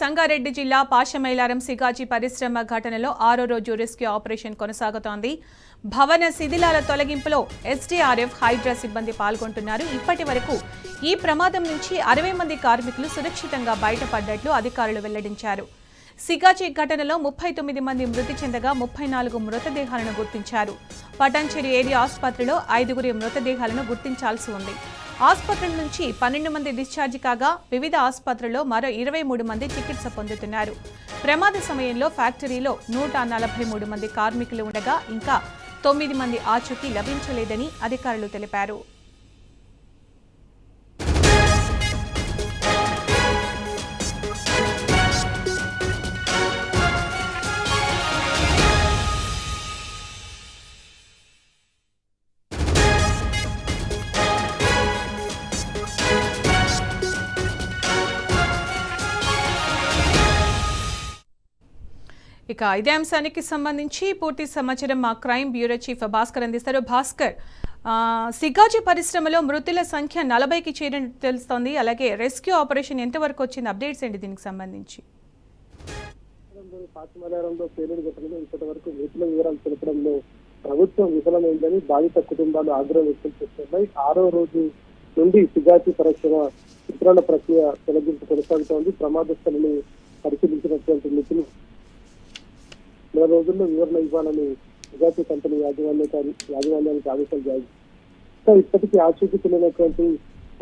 సంగారెడ్డి జిల్లా పాషమైలారం సిగాజీ పరిశ్రమ ఘటనలో 6వ రోజు రెస్క్యూ ఆపరేషన్ కొనసాగుతోంది. భవన శిథిలాల తొలగింపులో ఎస్డీఆర్ఎఫ్ హైడ్రా సిబ్బంది పాల్గొంటున్నారు. ఇప్పటి వరకు ఈ ప్రమాదం నుంచి 60 మంది కార్మికులు సురక్షితంగా బయటపడ్డట్లు అధికారులు వెల్లడించారు. సిగాజీ ఘటనలో 39 మంది మృతి చెందగా 34 మృతదేహాలను గుర్తించారు. పటాన్చెరు ఏరియా ఆసుపత్రిలో 5గురి మృతదేహాలను గుర్తించాల్సి ఉంది. ఆసుపత్రుల నుంచి 12 మంది డిశ్చార్జి కాగా వివిధ ఆసుపత్రుల్లో మరో 23 మంది చికిత్స పొందుతున్నారు. ప్రమాద సమయంలో ఫ్యాక్టరీలో 143 మంది కార్మికులు ఉండగా ఇంకా 9 మంది ఆచూకీ లభించలేదని అధికారులు తెలిపారు. ఇక ఇదే అంశానికి సంబంధించి పూర్తి సమాచారం మా క్రైమ్ బ్యూరో చీఫ్ భాస్కర్ అందిస్తారు. భాస్కర్, సిగాజీ పరిశ్రమలో మృతుల సంఖ్య 40కి చేరినట్టు తెలుస్తోంది. అలాగే రెస్క్యూ ఆపరేషన్ ఎంతవరకు వచ్చింది, అప్డేట్స్ ఏంటి దీనికి సంబంధించి? పాషమైలారంలో పేలుడు ఘటనలో ఇప్పటి వరకు మృతుల వివరాలు తెలపడంలో ప్రభుత్వం విఫలమైందని బాధిత కుటుంబాలు ఆగ్రహం వ్యక్తం చేస్తున్నాయి. 6వ రోజు నుండి సిగాజీ పరిశ్రమ చిత్రాల ప్రక్రియ తొలగింపు కొనసాగుతోంది. ప్రమాద స్థలిని పరిశీలించినటువంటి నిపుణులు 4 రోజుల్లో వివరణ ఇవ్వాలని సిగాజీ కంపెనీ యాజమాన్యానికి ఆదేశాలు జారీ. ఇప్పటికీ ఆచూకీ తెలియనటువంటి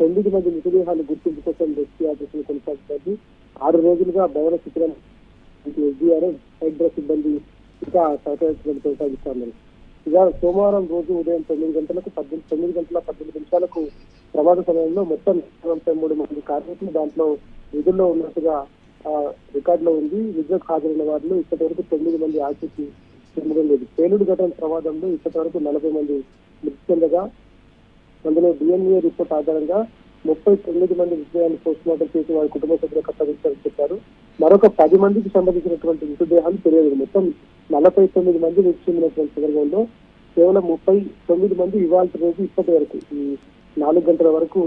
9 మంది మృతదేహాలు గుర్తింపు కోసం రెస్క్యూ ఆపరేషన్ కొనసాగుతోంది. 6 రోజులుగా భవన చిత్రం ఎస్డీఆర్ఎఫ్ హైడ్రా సిబ్బంది ఇంకా సహకరించడం కొనసాగిస్తున్నారు. ఇక సోమవారం రోజు ఉదయం 9 గంటల 18 నిమిషాలకు ప్రమాద సమయంలో మొత్తం 93 మంది కార్మికులు దాంట్లో విధుల్లో ఉన్నట్టుగా రికార్డులో ఉంది. విధులకు హాజరైన వారిలో ఇప్పటి వరకు 9 మంది ఆచూకీ చెందడం లేదు. పేలుడు ఘటన ప్రమాదంలో ఇప్పటి వరకు 40 మంది మృతి చెందగా అందులో డిఎన్ఏ రిపోర్ట్ ఆధారంగా 39 మంది మృతదేహాన్ని పోస్టుమార్టం చేసి వారి కుటుంబ సభ్యులకు అప్పగించారని చెప్పారు. మరొక 10 మందికి సంబంధించినటువంటి మృతదేహాలు తెలియదు. మొత్తం 49 మంది మృతి చెందినటువంటి సందర్భంలో కేవలం 39 మంది ఇవాళ రోజు ఇప్పటి వరకు ఈ 4 గంటల వరకు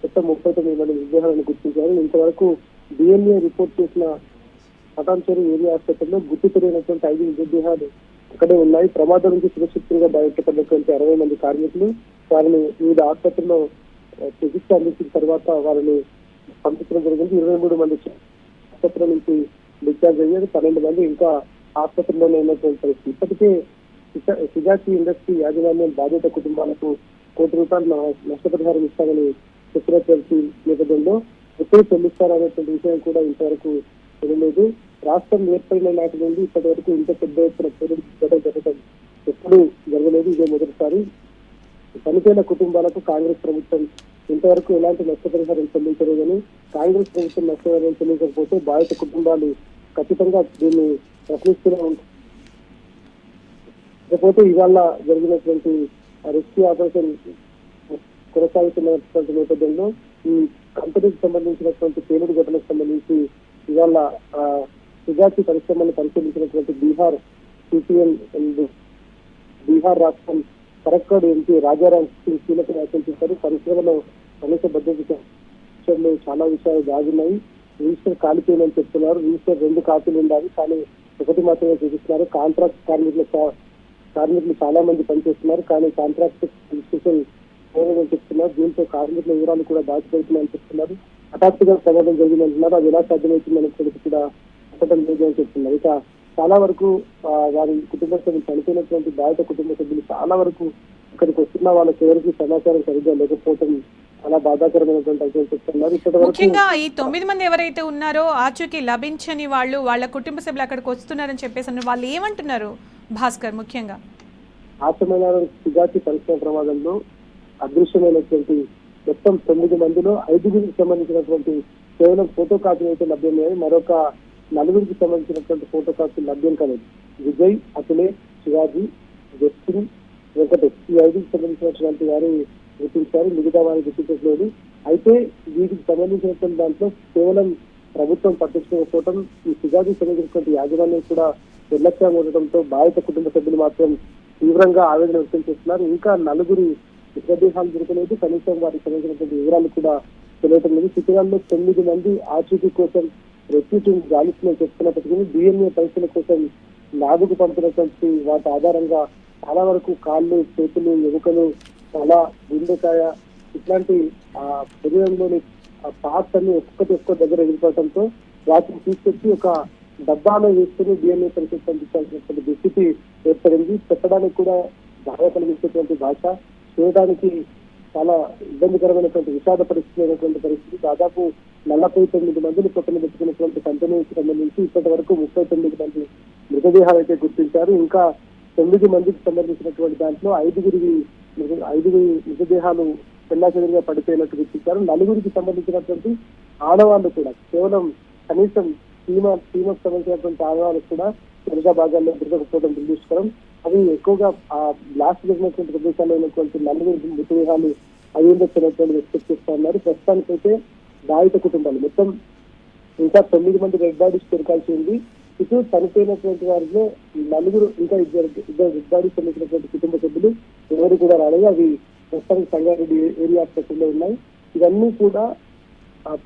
మొత్తం 39 మంది మృతదేహాలను గుర్తించారు. ఇంతవరకు డిఎన్ఏ రిపోర్ట్ చేసిన పటాన్చెరు ఏరియా ఆసుపత్రిలో గుర్తు తెలియనటువంటి 5 మృతదేహాలు అక్కడే ఉన్నాయి. ప్రమాదం నుంచి సురక్షితంగా బయటపడినటువంటి 60 మంది కార్మికులు వారిని వివిధ ఆసుపత్రిలో చికిత్స అందించిన తర్వాత వారిని పంపించడం జరిగింది. 23 మంది ఆసుపత్రి నుంచి డిశ్చార్జ్ అయ్యారు. 12 మంది ఇంకా ఆసుపత్రిలోనే ఉన్నటువంటి పరిస్థితి. ఇప్పటికే సిగాజీ ఇండస్ట్రీ యాజమాన్యం బాధిత కుటుంబాలకు ₹1 కోటి నష్టపరిహారం ఇస్తామని చెప్పినటువంటి నేపథ్యంలో ఎప్పుడు చెల్లిస్తారనేటువంటి విషయం కూడా ఇంతవరకు తెలియలేదు. రాష్ట్రం ఏర్పడిన నాటి నుండి ఇప్పటి వరకు ఇంత పెద్ద ఎత్తున పేలుడు జరగడం ఎప్పుడు జరగలేదు. ఇదే మొదటిసారి. చనిపోయిన కుటుంబాలకు కాంగ్రెస్ ప్రభుత్వం ఇంతవరకు ఎలాంటి నష్టపరిహారం చెల్లించలేదని, కాంగ్రెస్ ప్రభుత్వం నష్టపరిహారం చెల్లించకపోతే బాధిత కుటుంబాలు ఖచ్చితంగా దీన్ని ప్రశ్నిస్తూనే ఉంటాయి. ఇకపోతే ఇవాళ జరిగినటువంటి రెస్క్యూ ఆపరేషన్ కొనసాగుతున్నటువంటి నేపథ్యంలో ఈ కంపెనీకి సంబంధించినటువంటి పేలుడు ఘటనకు సంబంధించి ఇవాళ సిగాజీ పరిశ్రమను పరిశీలించినటువంటి బీహార్ రాష్ట్రం కరక్కడ్ ఎంపీ రాజారాం సింగ్ కీలక వ్యాఖ్యలు చేశారు. పరిశ్రమలో కనీస భద్రత చాలా విషయాలు దాగున్నాయి. రిజిస్టర్ కాలిపోయిందని చెప్తున్నారు. రిజిస్టర్ 2 కాపీలు ఉండాలి, కానీ 1 మాత్రమే చూపిస్తున్నారు. కాంట్రాక్ట్ కార్మికులు చాలా మంది పనిచేస్తున్నారు, కానీ కాంట్రాక్ట్ రిజిస్ట్రేషన్ లేదని చెప్తున్నారు. దీంతో కార్మికుల వివరాలు కూడా దాచిపెడుతున్నాయని చెప్తున్నారు. హఠాత్తుగా ప్రమాదం జరిగిందంటున్నారు. అది ఎలా సాధ్యమవుతుందని కూడా చెప్పడం లేదు అని చెప్తున్నారు. ఇక చాలా వరకు వారి కుటుంబ సభ్యులు చనిపోయినటువంటి బాధిత కుటుంబ సభ్యులు చాలా వరకు ఇక్కడికి వస్తున్న వాళ్ళకి ఎవరికి సమాచారం సరిగ్గా లేకపోవడం చాలా బాధాకరమైనటువంటి విషయం చెప్తున్నారు. ముఖ్యంగా ఈ 9 మంది ఎవరైతే ఉన్నారో ఆచూకీ లభించని వాళ్ళు, వాళ్ళ కుటుంబ సభ్యులు అక్కడికి వస్తున్నారని చెప్పేసి వాళ్ళు ఏమంటున్నారు భాస్కర్? ముఖ్యంగా పాషమైలారం సిగాజీ పరిశ్రమ ప్రమాదంలో అదృశ్యమైనటువంటి మొత్తం 9 మందిలో 5గురికి సంబంధించినటువంటి కేవలం ఫోటో కాపీ అయితే లభ్యమయ్యాయి. మరొక 4గురికి సంబంధించినటువంటి ఫోటో కాపీ లభ్యం కాలేదు. విజయ్, అఖిలేష్, శివాజీ, జస్టిన్, వెంకటేష్ ఈ 5కి సంబంధించినటువంటి వారు గుర్తించారు. మిగతా వారు గుర్తించట్లేదు. అయితే వీటికి సంబంధించినటువంటి దాంట్లో కేవలం ప్రభుత్వం పట్టించుకోకపోవడం, ఈ సిగాజీ సంబంధించినటువంటి యాజమాన్యం కూడా నిర్లక్ష్యంగా ఉండటంతో బాధిత కుటుంబ సభ్యులు మాత్రం తీవ్రంగా ఆవేదన వ్యక్తం చేస్తున్నారు. ఇంకా 4గురి మృతదేహాలు దొరకలేదు. కనీసం వారికి సంబంధించినటువంటి వివరాలు కూడా తెలియటం లేదు. చిత్రాల్లో 9 మంది ఆచూకీ కోసం రెస్క్యూ టీం గాలిస్తుందని చెప్తున్నప్పటికీ DNA పరీక్షల కోసం ల్యాబ్కు పంపినటువంటి వాటి ఆధారంగా చాలా వరకు కాళ్ళు, చేతులు, ఎముకలు, తల, గుండెకాయ ఇట్లాంటి శరీరంలోని పార్ట్స్ అన్ని ఒక్కొక్క దగ్గర ఎగిరిపోవడంతో వాటిని తీసుకొచ్చి ఒక డబ్బాలో వేసుకుని DNA పరీక్ష పంపించాల్సినటువంటి దుస్థితి ఏర్పడింది. చెప్పడానికి కూడా బాధ కలిగించేటువంటి భాష, చూడడానికి చాలా ఇబ్బందికరమైనటువంటి విషాద పరిస్థితి పరిస్థితి. దాదాపు 49 మందిని పొట్టలు పెట్టుకున్నటువంటి కంపెనీకి సంబంధించి ఇప్పటి వరకు 39 మంది మృతదేహాలు అయితే గుర్తించారు. ఇంకా 9 మందికి సంబంధించినటువంటి దాంట్లో 5 మృతదేహాలు చెల్లాచెదురుగా పడిపోయినట్టు గుర్తించారు. 4కి సంబంధించినటువంటి ఆడవాళ్ళు కూడా కేవలం కనీసం సీమకు సంబంధించినటువంటి ఆడవాళ్ళు కూడా తెలుగా భాగాల్లో దొరకకపోవడం దురదృష్టకరం. అవి ఎక్కువగా ఆ బ్లాస్ట్ జరిగినటువంటి ప్రదేశాల్లో ఉన్నటువంటి 4 మృతదేహాలు అవి ఉండొచ్చినటువంటి ఎక్స్పెక్ట్ చేస్తా ఉన్నారు. ప్రస్తుతానికైతే బాధిత కుటుంబాలు మొత్తం ఇంకా 9 మంది రెడ్ బాడీస్ దొరకాల్సి ఉంది. ఇటు చనిపోయినటువంటి వారిలో 4 ఇంకా ఇద్దరు రెడ్ బాడీస్ చెందినటువంటి కుటుంబ సభ్యులు ఎవరు కూడా రాలేదు. అవి ప్రస్తుతానికి సంగారెడ్డి ఏరియా ఆసుపత్రిలో ఉన్నాయి. ఇవన్నీ కూడా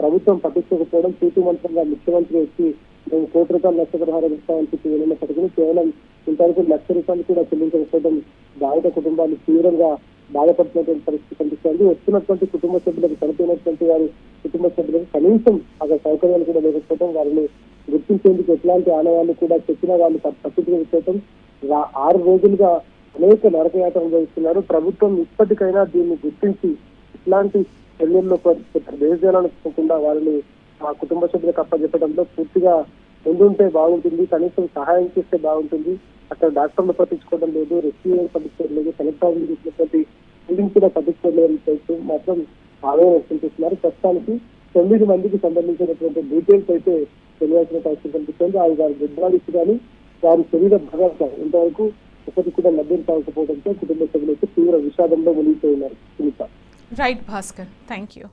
ప్రభుత్వం పట్టించకపోవడం, చూతూ మంత్రంగా ముఖ్యమంత్రి వచ్చి మేము ₹1,00,00,000 నష్టపరిహారం ఇస్తామని చెప్పి వెళ్ళినప్పటికీ కేవలం ఇంతవరకు ₹1,00,000 కూడా చెల్లించకపోవడం బాధిత కుటుంబాలు తీవ్రంగా బాధపడుతున్నటువంటి పరిస్థితి కనిపిస్తుంది. వస్తున్నటువంటి కుటుంబ సభ్యులకు, చనిపోయినటువంటి వారి కుటుంబ సభ్యులకు కనీసం అక్కడ సౌకర్యాలు కూడా లేకపోవడం, వారిని గుర్తించేందుకు ఎట్లాంటి ఆనవాళ్ళు కూడా చెప్పిన వాళ్ళు పట్టించుకోవడం, 6 రోజులుగా అనేక నరకయాత్ర అనుభవిస్తున్నారు. ప్రభుత్వం ఇప్పటికైనా దీన్ని గుర్తించి ఇట్లాంటి చర్యల్లో దేశాలను పోకుండా వారిని ఆ కుటుంబ సభ్యులకు అప్పచెప్పడంలో పూర్తిగా ముందుంటే బాగుంటుంది. కనీసం సహాయం చేస్తే బాగుంటుంది. అక్కడ డాక్టర్లు పట్టించుకోవడం లేదు, రెస్క్యూ పట్టించుకోవడం లేదు, కలెక్టర్ చేసినటువంటి బిల్డింగ్ కూడా పట్టించుకోవడం మాత్రం ఆవేదన వ్యక్తం చేస్తున్నారు. ప్రస్తుతానికి 9 మందికి సంబంధించినటువంటి డీటెయిల్స్ అయితే తెలియాల్సిన పరిస్థితి కనిపిస్తుంది. అవి వారి డెడ్ బాడీస్ కానీ వారి శరీర భాగాలు ఇంతవరకు ఒకటి కూడా లభ్యం కాకపోవడంతో కుటుంబ సభ్యులు అయితే తీవ్ర విషాదంలో మునిగిపోయి ఉన్నారు. Right Bhaskar, thank you.